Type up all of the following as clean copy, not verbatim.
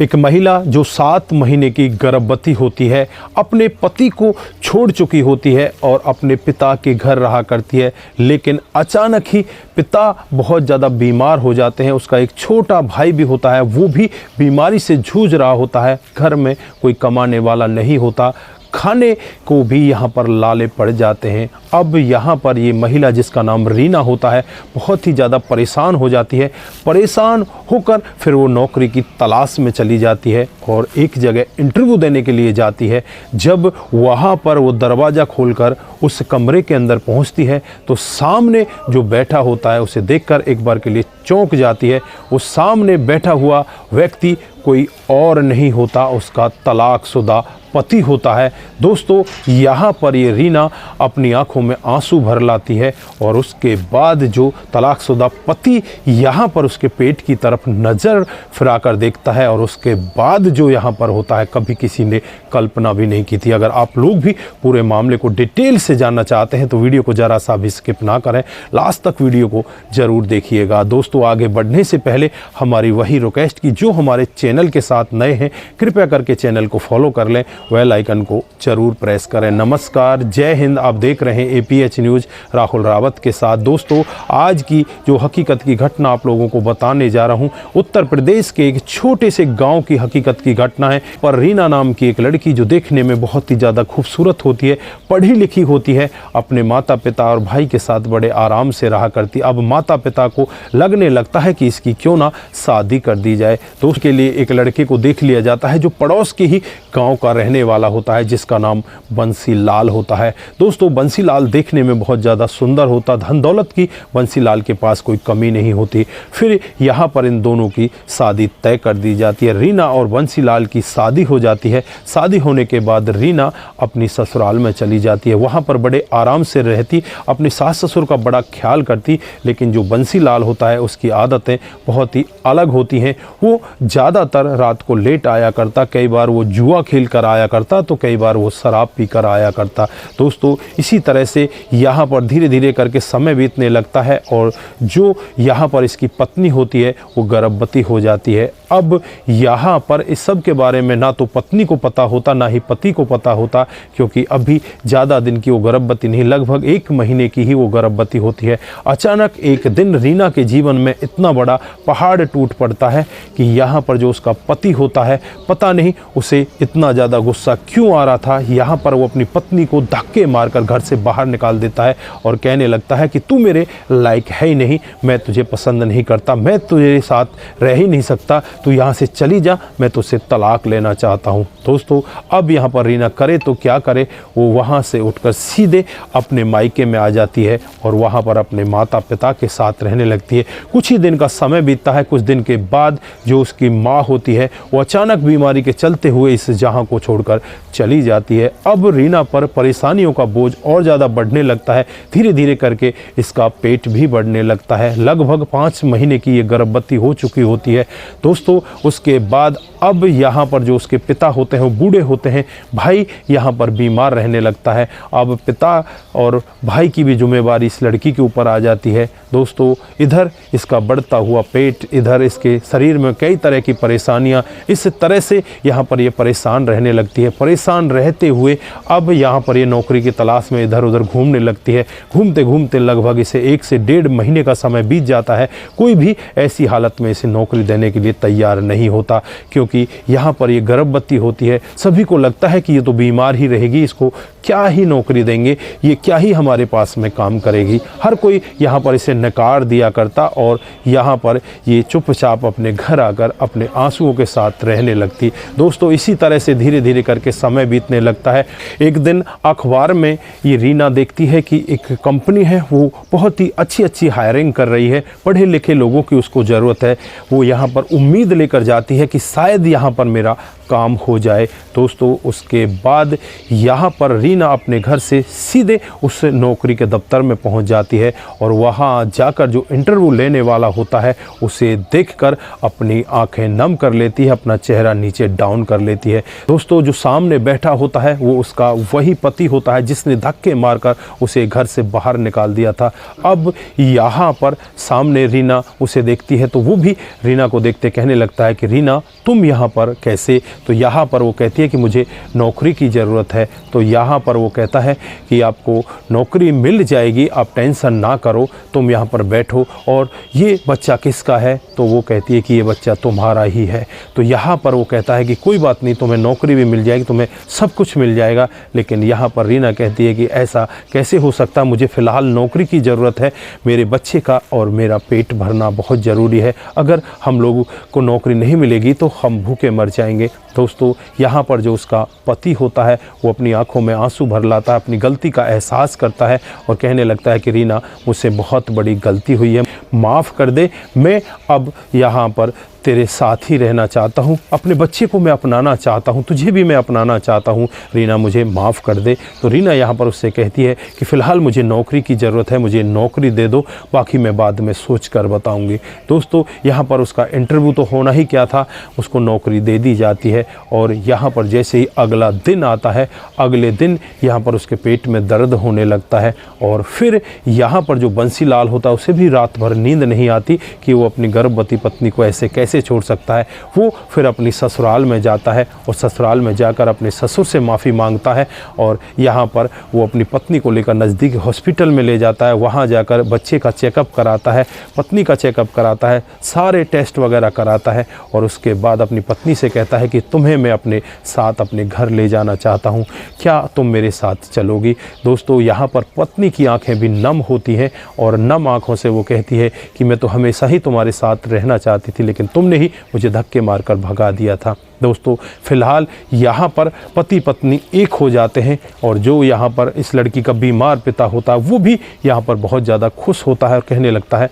एक महिला जो 7 महीने की गर्भवती होती है, अपने पति को छोड़ चुकी होती है और अपने पिता के घर रहा करती है, लेकिन अचानक ही पिता बहुत ज़्यादा बीमार हो जाते हैं। उसका एक छोटा भाई भी होता है, वो भी बीमारी से जूझ रहा होता है। घर में कोई कमाने वाला नहीं होता, खाने को भी यहाँ पर लाले पड़ जाते हैं। अब यहाँ पर ये महिला जिसका नाम रीना होता है बहुत ही ज़्यादा परेशान हो जाती है। परेशान होकर फिर वो नौकरी की तलाश में चली जाती है और एक जगह इंटरव्यू देने के लिए जाती है। जब वहाँ पर वो दरवाज़ा खोलकर उस कमरे के अंदर पहुँचती है तो सामने जो बैठा होता है उसे देखकर एक बार के लिए चौंक जाती है। उस सामने बैठा हुआ व्यक्ति कोई और नहीं होता, उसका तलाकशुदा पति होता है। दोस्तों, यहाँ पर ये रीना अपनी आंखों में आंसू भर लाती है और उसके बाद जो तलाकशुदा पति यहाँ पर उसके पेट की तरफ नज़र फिराकर देखता है और उसके बाद जो यहाँ पर होता है कभी किसी ने कल्पना भी नहीं की थी। अगर आप लोग भी पूरे मामले को डिटेल से जानना चाहते हैं तो वीडियो को ज़रा सा भी स्किप ना करें, लास्ट तक वीडियो को ज़रूर देखिएगा। दोस्तों, आगे बढ़ने से पहले हमारी वही रिक्वेस्ट की जो हमारे चैनल के साथ नए हैं कृपया करके चैनल को फॉलो कर लें, बेल आइकन को जरूर प्रेस करें। नमस्कार, जय हिंद। आप देख रहे हैं APH न्यूज़ राहुल रावत के साथ। दोस्तों, आज की जो हकीकत की घटना आप लोगों को बताने जा रहा हूं, उत्तर प्रदेश के एक छोटे से गांव की हकीकत की घटना है। पर रीना नाम की एक लड़की जो देखने में बहुत ही ज़्यादा खूबसूरत होती है, पढ़ी लिखी होती है, अपने माता पिता और भाई के साथ बड़े आराम से रहा करती। अब माता पिता को लगने लगता है कि इसकी क्यों ना शादी कर दी जाए। तो उसके लिए एक लड़के को देख लिया जाता है जो पड़ोस के ही गाँव का रहने वाला होता है, जिसका नाम बंसीलाल होता है। दोस्तों, बंसीलाल देखने में बहुत ज़्यादा सुंदर होता, धन दौलत की बंसीलाल के पास कोई कमी नहीं होती। फिर यहाँ पर इन दोनों की शादी तय कर दी जाती है। रीना और बंसीलाल की शादी हो जाती है। शादी होने के बाद रीना अपनी ससुराल में चली जाती है। वहाँ पर बड़े आराम से रहती, अपने सास ससुर का बड़ा ख्याल करती। लेकिन जो बंसीलाल होता है उसकी आदतें बहुत ही अलग होती हैं। वो ज़्यादातर रात को लेट आया करता, कई बार वो जुआ खेल कर आया करता तो कई बार वो शराब पीकर आया करता। दोस्तों, इसी तरह से यहाँ पर धीरे धीरे करके समय बीतने लगता है और जो यहाँ पर इसकी पत्नी होती है वो गर्भवती हो जाती है। अब यहाँ पर इस सब के बारे में ना तो पत्नी को पता होता ना ही पति को पता होता, क्योंकि अभी ज़्यादा दिन की वो गर्भवती नहीं, लगभग 1 महीने की ही वो गर्भवती होती है। अचानक एक दिन रीना के जीवन में इतना बड़ा पहाड़ टूट पड़ता है कि यहाँ पर जो उसका पति होता है, पता नहीं उसे इतना ज़्यादा गुस्सा क्यों आ रहा था, यहाँ पर वो अपनी पत्नी को धक्के मारकर घर से बाहर निकाल देता है और कहने लगता है कि तू मेरे लायक है ही नहीं, मैं तुझे पसंद नहीं करता, मैं तुझे साथ रह ही नहीं सकता, तू यहाँ से चली जा, मैं तुझसे तलाक लेना चाहता हूँ। दोस्तों, अब यहाँ पर रीना करे तो क्या करे, वो वहाँ से उठकर सीधे अपने मायके में आ जाती है और वहाँ पर अपने माता पिता के साथ रहने लगती है। कुछ ही दिन का समय बीतता है। कुछ दिन के बाद जो उसकी माँ होती है वो अचानक बीमारी के चलते हुए इस जहाँ को छोड़कर चली जाती है। अब रीना पर परेशानियों का बोझ और ज़्यादा बढ़ने लगता है। धीरे धीरे करके इसका पेट भी बढ़ने लगता है। लगभग 5 महीने की ये गर्भवती हो चुकी होती है। दोस्तों, उसके बाद अब यहाँ पर जो उसके पिता होते हैं वो बूढ़े होते हैं। भाई यहाँ पर बीमार रहने लगता है। अब पिता और भाई की भी जिम्मेवारी इस लड़की के ऊपर आ जाती है। दोस्तों, इधर इसका बढ़ता हुआ पेट, इधर इसके शरीर में कई तरह की परेशानियाँ, इस तरह से यहाँ पर ये परेशान रहने लगती है। परेशान रहते हुए अब यहाँ पर ये नौकरी की तलाश में इधर उधर घूमने लगती है। घूमते घूमते लगभग इसे 1 से 1.5 महीने का समय बीत जाता है। कोई भी ऐसी हालत में इसे नौकरी देने के लिए तैयार नहीं होता, क्योंकि यहाँ पर ये गर्भवती होती है। सभी को लगता है कि ये तो बीमार ही रहेगी, इसको क्या ही नौकरी देंगे, ये क्या ही हमारे पास में काम करेगी। हर कोई यहाँ पर इसे नकार दिया करता और यहाँ पर ये चुपचाप अपने घर आकर अपने आंसुओं के साथ रहने लगती। दोस्तों, इसी तरह से धीरे धीरे करके समय बीतने लगता है। एक दिन अखबार में ये रीना देखती है कि एक कंपनी है वो बहुत ही अच्छी हायरिंग कर रही है, पढ़े लिखे लोगों की उसको ज़रूरत है। वो यहाँ पर उम्मीद लेकर जाती है कि शायद यहाँ पर मेरा काम हो जाए। दोस्तों, उसके बाद यहाँ पर रीना अपने घर से सीधे उस नौकरी के दफ्तर में पहुँच जाती है और वहाँ जाकर जो इंटरव्यू लेने वाला होता है उसे देखकर अपनी आंखें नम कर लेती है, अपना चेहरा नीचे डाउन कर लेती है। दोस्तों, जो सामने बैठा होता है वो उसका वही पति होता है जिसने धक्के मारकर उसे घर से बाहर निकाल दिया था। अब यहाँ पर सामने रीना उसे देखती है तो वो भी रीना को देखते कहने लगता है कि रीना तुम यहाँ पर कैसे। तो यहाँ पर वो कहती है कि मुझे नौकरी की ज़रूरत है। तो यहाँ पर वो कहता है कि आपको नौकरी मिल जाएगी, आप टेंशन ना करो, तुम यहाँ पर बैठो। और ये बच्चा किसका है? तो वो कहती है कि ये बच्चा तुम्हारा ही है। तो यहाँ पर वो कहता है कि कोई बात नहीं, तुम्हें नौकरी भी मिल जाएगी, तुम्हें सब कुछ मिल जाएगा। लेकिन यहाँ पर रीना कहती है कि ऐसा कैसे हो सकता, मुझे फ़िलहाल नौकरी की ज़रूरत है, मेरे बच्चे का और मेरा पेट भरना बहुत ज़रूरी है। अगर हम लोगों को नौकरी नहीं मिलेगी तो हम भूखे मर जाएंगे। दोस्तों यहाँ पर जो उसका पति होता है वो अपनी आंखों में आंसू भर लाता है, अपनी गलती का एहसास करता है और कहने लगता है कि रीना मुझसे बहुत बड़ी गलती हुई है, माफ़ कर दे, मैं अब यहाँ पर तेरे साथ ही रहना चाहता हूँ, अपने बच्चे को मैं अपनाना चाहता हूँ, तुझे भी मैं अपनाना चाहता हूँ, रीना मुझे माफ़ कर दे। तो रीना यहाँ पर उससे कहती है कि फ़िलहाल मुझे नौकरी की ज़रूरत है, मुझे नौकरी दे दो, बाकी मैं बाद में सोच कर बताऊँगी। दोस्तों यहाँ पर उसका इंटरव्यू तो होना ही क्या था, उसको नौकरी दे दी जाती है। और यहाँ पर जैसे ही अगला दिन आता है, अगले दिन यहाँ पर उसके पेट में दर्द होने लगता है और फिर यहाँ पर जो बंसीलाल होता है उसे भी रात भर नींद नहीं आती कि वो अपनी गर्भवती पत्नी को ऐसे कैसे छोड़ सकता है। वो फिर अपनी ससुराल में जाता है और ससुराल में जाकर अपने ससुर से माफ़ी मांगता है और यहाँ पर वो अपनी पत्नी को लेकर नज़दीकी हॉस्पिटल में ले जाता है। वहाँ जाकर बच्चे का चेकअप कराता है, पत्नी का चेकअप कराता है, सारे टेस्ट वगैरह कराता है और उसके बाद अपनी पत्नी से कहता है कि तुम्हें मैं अपने साथ अपने घर ले जाना चाहता हूँ, क्या तुम मेरे साथ चलोगी। दोस्तों यहाँ पर पत्नी की आंखें भी नम होती हैं और नम आंखों से वो कहती है कि मैं तो हमेशा ही तुम्हारे साथ रहना चाहती थी, लेकिन तुमने ही मुझे धक्के मारकर भगा दिया था। दोस्तों फिलहाल यहाँ पर पति पत्नी एक हो जाते हैं और जो यहाँ पर इस लड़की का बीमार पिता होता है वो भी यहाँ पर बहुत ज़्यादा खुश होता है और कहने लगता है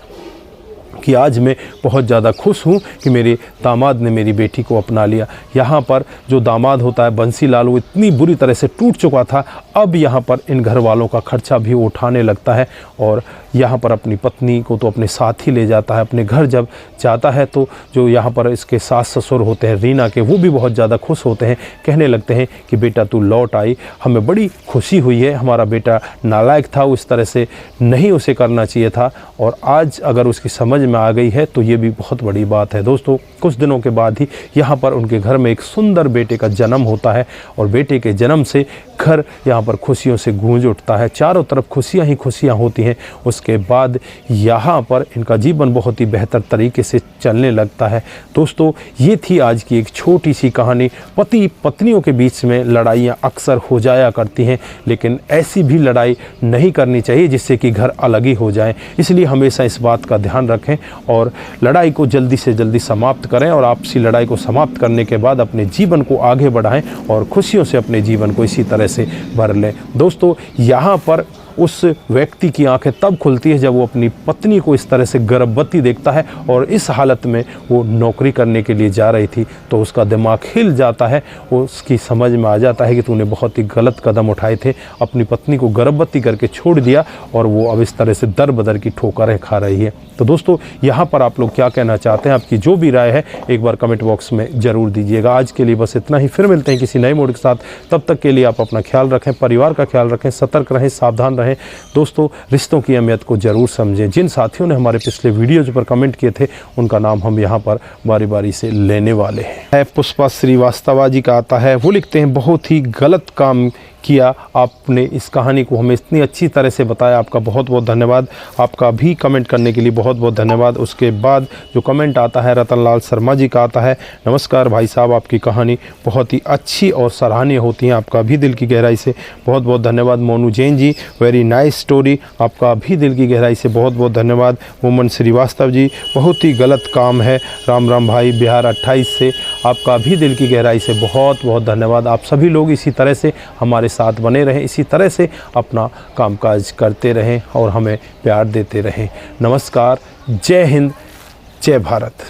कि आज मैं बहुत ज़्यादा खुश हूँ कि मेरे दामाद ने मेरी बेटी को अपना लिया। यहाँ पर जो दामाद होता है बंसीलाल, वो इतनी बुरी तरह से टूट चुका था, अब यहाँ पर इन घर वालों का खर्चा भी उठाने लगता है और यहाँ पर अपनी पत्नी को तो अपने साथ ही ले जाता है। अपने घर जब जाता है तो जो यहाँ पर इसके सास ससुर होते हैं रीना के, वो भी बहुत ज़्यादा खुश होते हैं, कहने लगते हैं कि बेटा तू लौट आई, हमें बड़ी खुशी हुई है, हमारा बेटा नालायक था, उस तरह से नहीं उसे करना चाहिए था और आज अगर उसकी समझ में आ गई है तो ये भी बहुत बड़ी बात है। दोस्तों कुछ दिनों के बाद ही यहाँ पर उनके घर में एक सुंदर बेटे का जन्म होता है और बेटे के जन्म से घर यहाँ पर खुशियों से गूंज उठता है, चारों तरफ खुशियाँ ही खुशियाँ होती हैं। उसके बाद यहाँ पर इनका जीवन बहुत ही बेहतर तरीके से चलने लगता है। दोस्तों ये थी आज की एक छोटी सी कहानी। पति पत्नियों के बीच में लड़ाइयाँ अक्सर हो जाया करती हैं, लेकिन ऐसी भी लड़ाई नहीं करनी चाहिए जिससे कि घर अलग ही हो जाए। इसलिए हमेशा इस बात का ध्यान रखें और लड़ाई को जल्दी से जल्दी समाप्त करें और आपसी लड़ाई को समाप्त करने के बाद अपने जीवन को आगे बढ़ाएं और खुशियों से अपने जीवन को इसी तरह से भर लें। दोस्तों यहाँ पर उस व्यक्ति की आंखें तब खुलती है जब वो अपनी पत्नी को इस तरह से गर्भवती देखता है और इस हालत में वो नौकरी करने के लिए जा रही थी, तो उसका दिमाग हिल जाता है, उसकी समझ में आ जाता है कि तूने बहुत ही गलत कदम उठाए थे, अपनी पत्नी को गर्भवती करके छोड़ दिया और वो अब इस तरह से दर बदर की ठोकरें खा रही है। तो दोस्तों यहाँ पर आप लोग क्या कहना चाहते हैं, आपकी जो भी राय है एक बार कमेंट बॉक्स में ज़रूर दीजिएगा। आज के लिए बस इतना ही, फिर मिलते हैं किसी नए मोड के साथ। तब तक के लिए आप अपना ख्याल रखें, परिवार का ख्याल रखें, सतर्क रहें, सावधान रहें। दोस्तों रिश्तों की अहमियत को ज़रूर समझें। जिन साथियों ने हमारे पिछले वीडियोज़ पर कमेंट किए थे उनका नाम हम यहाँ पर बारी बारी से लेने वाले हैं। पुष्पा श्रीवास्तव जी का आता है, वो लिखते हैं बहुत ही गलत काम किया आपने, इस कहानी को हमें इतनी अच्छी तरह से बताया, आपका बहुत बहुत धन्यवाद। आपका भी कमेंट करने के लिए बहुत बहुत धन्यवाद। उसके बाद जो कमेंट आता है रतनलाल शर्मा जी का आता है, नमस्कार भाई साहब, आपकी कहानी बहुत ही अच्छी और सराहनीय होती है, आपका भी दिल की गहराई से बहुत बहुत धन्यवाद। Monu Jain ji, very nice story, आपका भी दिल की गहराई से बहुत बहुत धन्यवाद। मोमन श्रीवास्तव जी, बहुत ही गलत काम है, राम राम भाई बिहार 28 से, आपका भी दिल की गहराई से बहुत बहुत धन्यवाद। आप सभी लोग इसी तरह से हमारे साथ बने रहें, इसी तरह से अपना कामकाज करते रहें और हमें प्यार देते रहें। नमस्कार, जय हिंद, जय भारत।